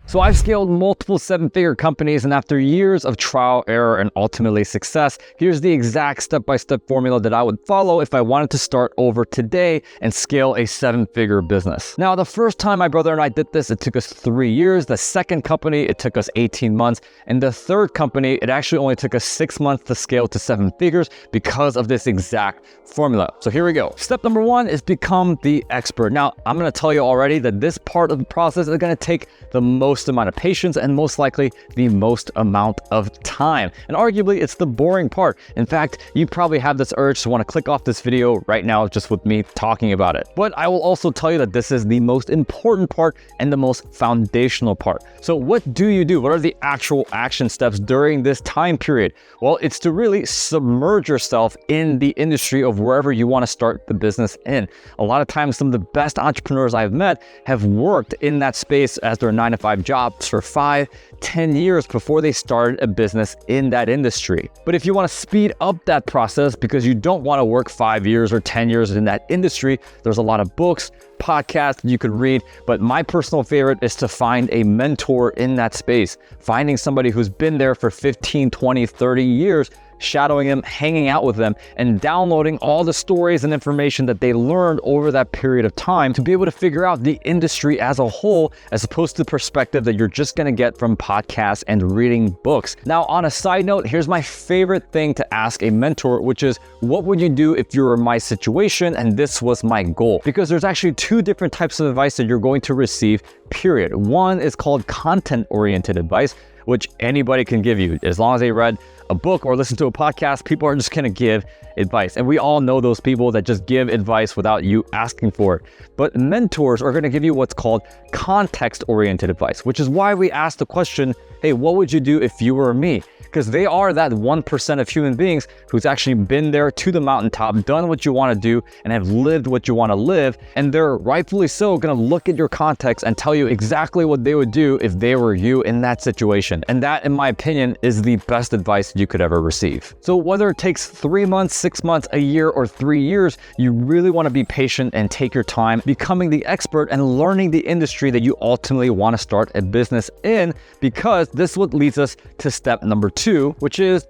So I've scaled multiple seven-figure companies, and after years of trial, error, and ultimately success, here's the exact step-by-step formula that I would follow if I wanted to start over today and scale a seven-figure business. Now, the first time my brother and I did this, it took us 3 years. The second company, it took us 18 months. And the third company, it actually only took us 6 months to scale to 7 figures because of this exact formula. So here we go. Step number 1 is become the expert. Now, I'm going to tell you already that this part of the process is going to take the most amount of patience and most likely the most amount of time. And arguably, it's the boring part. In fact, you probably have this urge to want to click off this video right now just with me talking about it. But I will also tell you that this is the most important part and the most foundational part. So what do you do? What are the actual action steps during this time period? Well, it's to really submerge yourself in the industry of wherever you want to start the business in. A lot of times, some of the best entrepreneurs I've met have worked in that space as their 9-to-5 jobs for 5-10 years before they started a business in that industry. But if you want to speed up that process because you don't want to work 5 years or 10 years in that industry, there's a lot of books, podcasts you could read, but my personal favorite is to find a mentor in that space, finding somebody who's been there for 15, 20, 30 years, shadowing them, hanging out with them, and downloading all the stories and information that they learned over that period of time to be able to figure out the industry as a whole, as opposed to the perspective that you're just going to get from podcasts and reading books. Now, on a side note, here's my favorite thing to ask a mentor, which is, what would you do if you were in my situation and this was my goal? Because there's actually 2 different types of advice that you're going to receive, period. One is called content-oriented advice, which anybody can give you. As long as they read a book or listen to a podcast, people are just gonna give advice. And we all know those people that just give advice without you asking for it. But mentors are gonna give you what's called context-oriented advice, which is why we ask the question, hey, what would you do if you were me? Because they are that 1% of human beings who's actually been there to the mountaintop, done what you want to do, and have lived what you want to live. And they're rightfully so going to look at your context and tell you exactly what they would do if they were you in that situation. And that, in my opinion, is the best advice you could ever receive. So whether it takes 3 months, 6 months, a year, or 3 years, you really want to be patient and take your time becoming the expert and learning the industry that you ultimately want to start a business in, because this is what leads us to step number 2, which is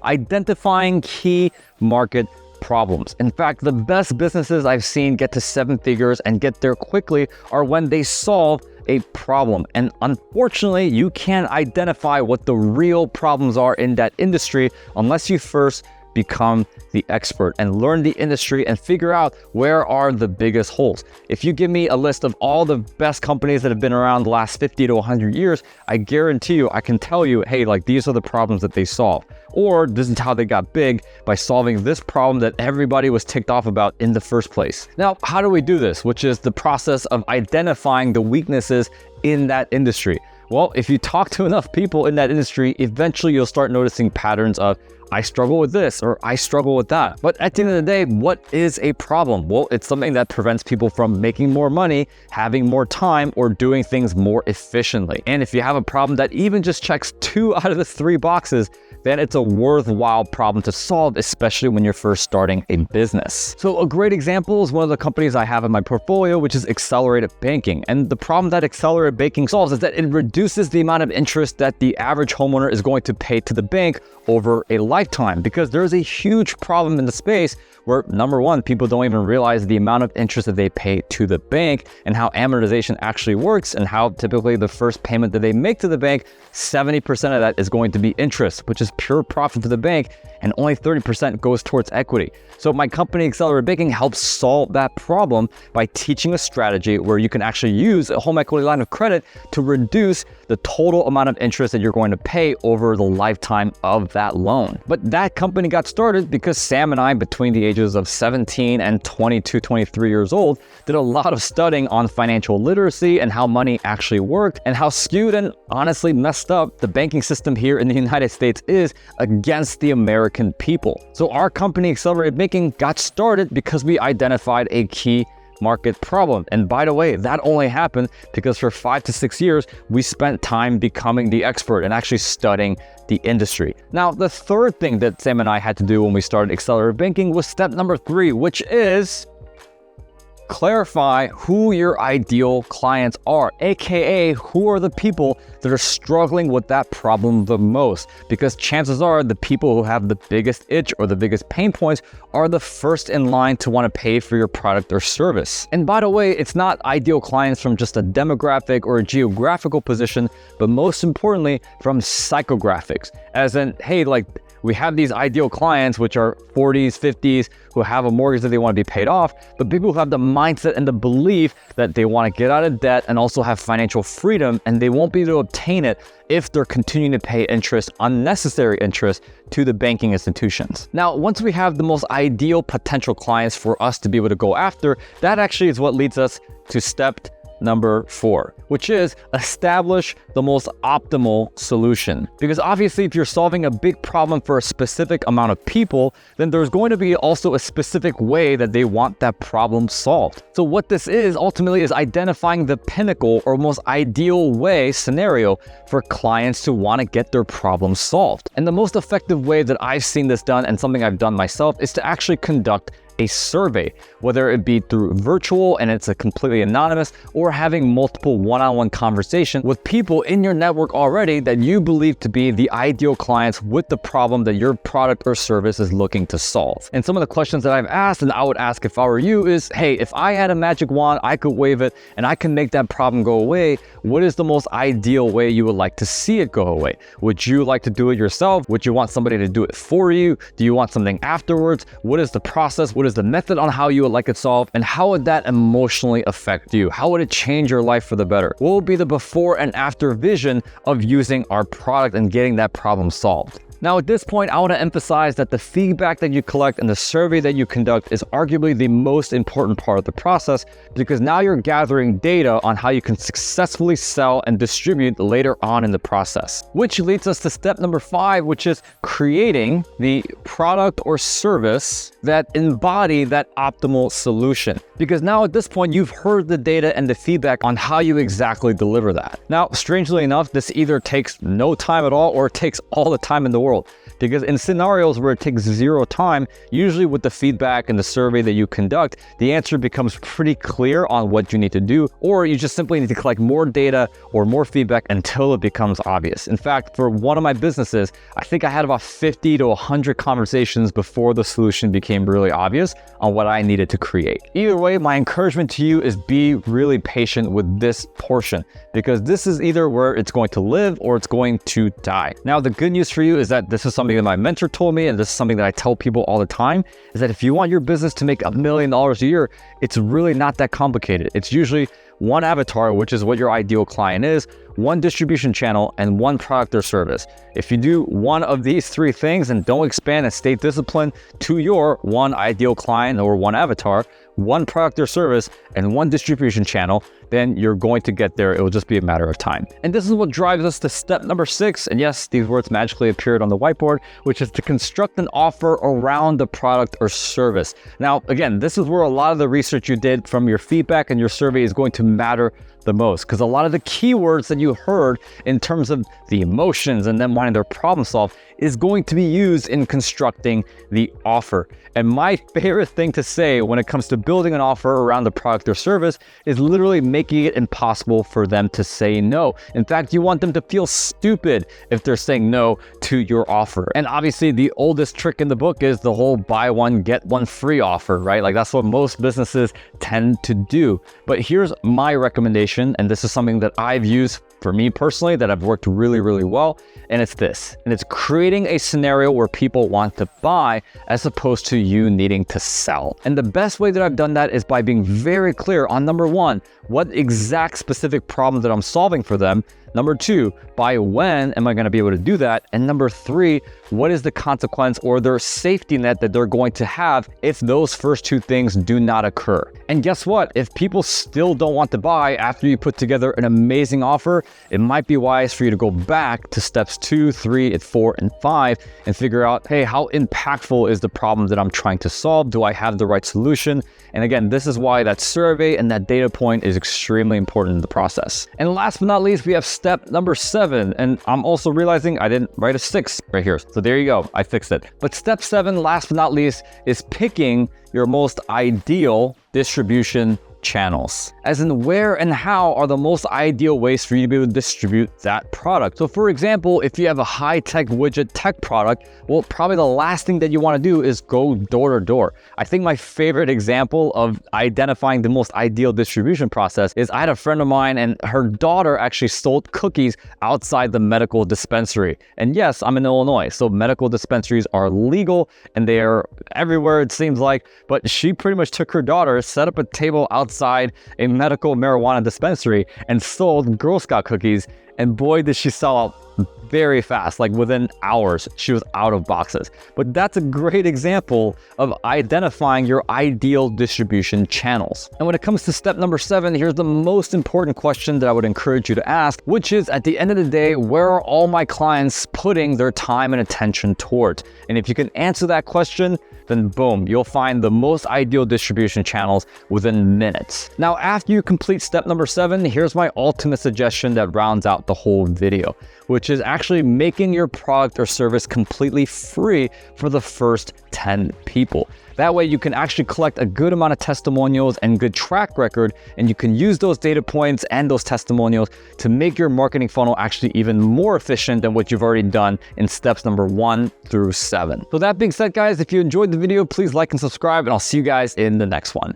identifying key market problems. In fact, the best businesses I've seen get to 7 figures and get there quickly are when they solve a problem. And unfortunately, you can't identify what the real problems are in that industry unless you first become the expert and learn the industry and figure out where are the biggest holes. If you give me a list of all the best companies that have been around the last 50 to 100 years, I guarantee you, I can tell you, hey, like these are the problems that they solve. Or this is how they got big, by solving this problem that everybody was ticked off about in the first place. Now, how do we do this? Which is the process of identifying the weaknesses in that industry. Well, if you talk to enough people in that industry, eventually you'll start noticing patterns of, I struggle with this or I struggle with that. But at the end of the day, what is a problem? Well, it's something that prevents people from making more money, having more time, or doing things more efficiently. And if you have a problem that even just checks 2 out of the 3 boxes, then it's a worthwhile problem to solve, especially when you're first starting a business. So a great example is one of the companies I have in my portfolio, which is accelerated banking. And the problem that accelerated banking solves is that it reduces the amount of interest that the average homeowner is going to pay to the bank over a lifetime, because there's a huge problem in the space where, number one, people don't even realize the amount of interest that they pay to the bank and how amortization actually works, and how typically the first payment that they make to the bank, 70% of that is going to be interest, which is pure profit to the bank, and only 30% goes towards equity. So my company, Accelerated Banking, helps solve that problem by teaching a strategy where you can actually use a home equity line of credit to reduce the total amount of interest that you're going to pay over the lifetime of that loan. But that company got started because Sam and I, between the ages of 17 and 22, 23 years old, did a lot of studying on financial literacy and how money actually worked, and how skewed and honestly messed up the banking system here in the United States is against the American people. So our company, Accelerated Banking, got started because we identified a key market problem. And by the way, that only happened because for 5 to 6 years, we spent time becoming the expert and actually studying the industry. Now, the third thing that Sam and I had to do when we started Accelerated Banking was step number 3, which is clarify who your ideal clients are, aka who are the people that are struggling with that problem the most, because chances are the people who have the biggest itch or the biggest pain points are the first in line to want to pay for your product or service. And by the way, it's not ideal clients from just a demographic or a geographical position, but most importantly from psychographics, as in, hey, like, we have these ideal clients, which are 40s, 50s, who have a mortgage that they want to be paid off, but people who have the mindset and the belief that they want to get out of debt and also have financial freedom, and they won't be able to obtain it if they're continuing to pay interest, unnecessary interest, to the banking institutions. Now, once we have the most ideal potential clients for us to be able to go after, that actually is what leads us to step number 4, which is establish the most optimal solution. Because obviously, if you're solving a big problem for a specific amount of people, then there's going to be also a specific way that they want that problem solved. So what this is ultimately is identifying the pinnacle or most ideal way scenario for clients to want to get their problem solved. And the most effective way that I've seen this done, and something I've done myself, is to actually conduct a survey, whether it be through virtual and it's a completely anonymous, or having multiple one-on-one conversation with people in your network already that you believe to be the ideal clients with the problem that your product or service is looking to solve. And some of the questions that I've asked, and I would ask if I were you, is, hey, if I had a magic wand, I could wave it and I can make that problem go away, what is the most ideal way you would like to see it go away? Would you like to do it yourself? Would you want somebody to do it for you? Do you want something afterwards? What is the process? What is the method on how you would like it solved? And how would that emotionally affect you? How would it change your life for the better? What would be the before and after vision of using our product and getting that problem solved? Now, at this point, I want to emphasize that the feedback that you collect and the survey that you conduct is arguably the most important part of the process, because now you're gathering data on how you can successfully sell and distribute later on in the process. Which leads us to step number 5, which is creating the product or service that embody that optimal solution. Because now at this point, you've heard the data and the feedback on how you exactly deliver that. Now, strangely enough, this either takes no time at all or it takes all the time in the world. Because in scenarios where it takes 0 time, usually with the feedback and the survey that you conduct, the answer becomes pretty clear on what you need to do, or you just simply need to collect more data or more feedback until it becomes obvious. In fact, for one of my businesses, I think I had about 50 to 100 conversations before the solution became really obvious on what I needed to create. Either way, my encouragement to you is be really patient with this portion, because this is either where it's going to live or it's going to die. Now, the good news for you is that this is something that my mentor told me, and this is something that I tell people all the time, is that if you want your business to make $1 million a year, it's really not that complicated. It's usually one avatar, which is what your ideal client is, one distribution channel, and one product or service. If you do one of these 3 things and don't expand and stay disciplined to your one ideal client or one avatar, one product or service, and one distribution channel, then you're going to get there. It will just be a matter of time. And this is what drives us to step number 6. And yes, these words magically appeared on the whiteboard, which is to construct an offer around the product or service. Now, again, this is where a lot of the research you did from your feedback and your survey is going to matter the most, because a lot of the keywords that you heard in terms of the emotions and them wanting their problem solved is going to be used in constructing the offer. And my favorite thing to say when it comes to building an offer around the product or service is literally making it impossible for them to say no. In fact, you want them to feel stupid if they're saying no to your offer. And obviously, the oldest trick in the book is the whole buy one, get one free offer, right? Like, that's what most businesses tend to do. But here's my recommendation, and this is something that I've used for me personally that I've worked really, really well. And it's this, and it's creating a scenario where people want to buy as opposed to you needing to sell. And the best way that I've done that is by being very clear on number 1, what exact specific problem that I'm solving for them. Number 2, by when am I going to be able to do that? And number 3, what is the consequence or their safety net that they're going to have if those first 2 things do not occur? And guess what? If people still don't want to buy after you put together an amazing offer, it might be wise for you to go back to steps 2, 3, and 4, and 5 and figure out, hey, how impactful is the problem that I'm trying to solve? Do I have the right solution? And again, this is why that survey and that data point is extremely important in the process. And last but not least, we have step number 7. And I'm also realizing I didn't write a 6 right here. So there you go. I fixed it. But step 7, last but not least, is picking your most ideal distribution channels. As in, where and how are the most ideal ways for you to be able to distribute that product. So for example, if you have a high-tech widget tech product, well, probably the last thing that you want to do is go door to door. I think my favorite example of identifying the most ideal distribution process is I had a friend of mine and her daughter actually sold cookies outside the medical dispensary. And yes, I'm in Illinois, so medical dispensaries are legal and they are everywhere, it seems like, but she pretty much took her daughter, set up a table outside a medical marijuana dispensary and sold Girl Scout cookies, and boy did she sell out very fast. Like within hours she was out of boxes. But that's a great example of identifying your ideal distribution channels. And when it comes to step number 7, here's the most important question that I would encourage you to ask, which is, at the end of the day, where are all my clients putting their time and attention towards? And if you can answer that question, then boom, you'll find the most ideal distribution channels within minutes. Now, after you complete step number 7, here's my ultimate suggestion that rounds out the whole video, which is actually making your product or service completely free for the first 10 people. That way you can actually collect a good amount of testimonials and good track record, and you can use those data points and those testimonials to make your marketing funnel actually even more efficient than what you've already done in steps number 1 through 7. So that being said, guys, if you enjoyed the video, please like and subscribe, and I'll see you guys in the next one.